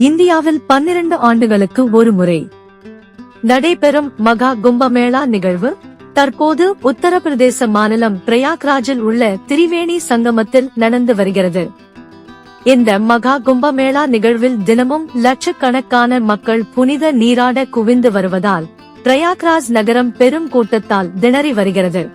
இந்தியாவில் 12 ஆண்டுகளுக்கு ஒரு முறை நடைபெறும் மகா கும்பமேளா நிகழ்வு தற்போது உத்தரப்பிரதேச மாநிலம் பிரயாக்ராஜில் உள்ள திரிவேணி சங்கமத்தில் நடந்து வருகிறது. இந்த மகா கும்பமேளா நிகழ்வில் தினமும் லட்சக்கணக்கான மக்கள் புனித நீராட குவிந்து வருவதால் பிரயாக்ராஜ் நகரம் பெரும் கூட்டத்தால் திணறி வருகிறது.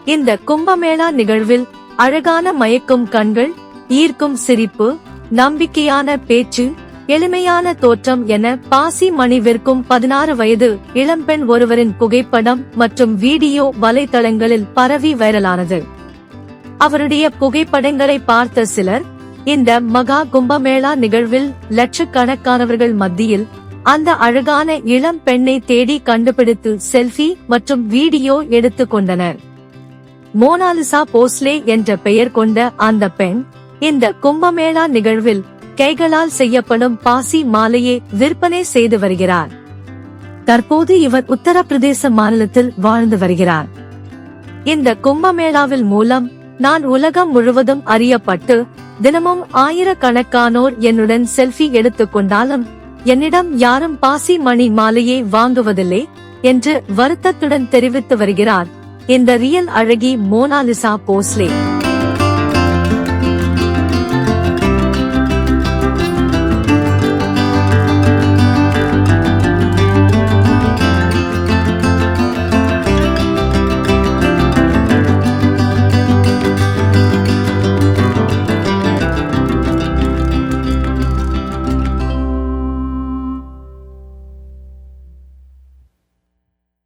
இந்த கும்பமேளா நிகழ்வில் அழகான மயக்கும் கண்கள், ஈர்க்கும் சிரிப்பு, நம்பிக்கையான பேச்சு, எளிமையான தோற்றம் என பாசி மணி விற்கும் 16 வயது இளம்பெண் ஒருவரின் புகைப்படம் மற்றும் வீடியோ வலைதளங்களில் பரவி வைரலானது. அவருடைய புகைப்படங்களை பார்த்த சிலர் இந்த மகா கும்பமேளா நிகழ்வில் லட்சக்கணக்கானவர்கள் மத்தியில் அந்த அழகான இளம் பெண்ணை தேடி கண்டுபிடித்து செல்ஃபி மற்றும் வீடியோ எடுத்துக் கொண்டனர். மோனாலிசா போஸ்லே என்ற பெயர் கொண்ட அந்த பெண் இந்த கும்பமேளா நிகழ்வில் கைகளால் செய்யப்படும் பாசி மாலையை விற்பனை செய்து வருகிறார். தற்போது இவர் உத்தரப்பிரதேச மாநிலத்தில் வாழ்ந்து வருகிறார். இந்த கும்பமேளாவில் மூலம் நான் உலகம் முழுவதும் அறியப்பட்டு தினமும் ஆயிரக்கணக்கானோர் என்னுடன் செல்ஃபி எடுத்துக் கொண்டாலும் என்னிடம் யாரும் பாசி மணி மாலையை வாங்குவதில்லை என்று வருத்தத்துடன் தெரிவித்து வருகிறார் இந்த ரியல் அழகி மோனாலிசா போஸ்லே.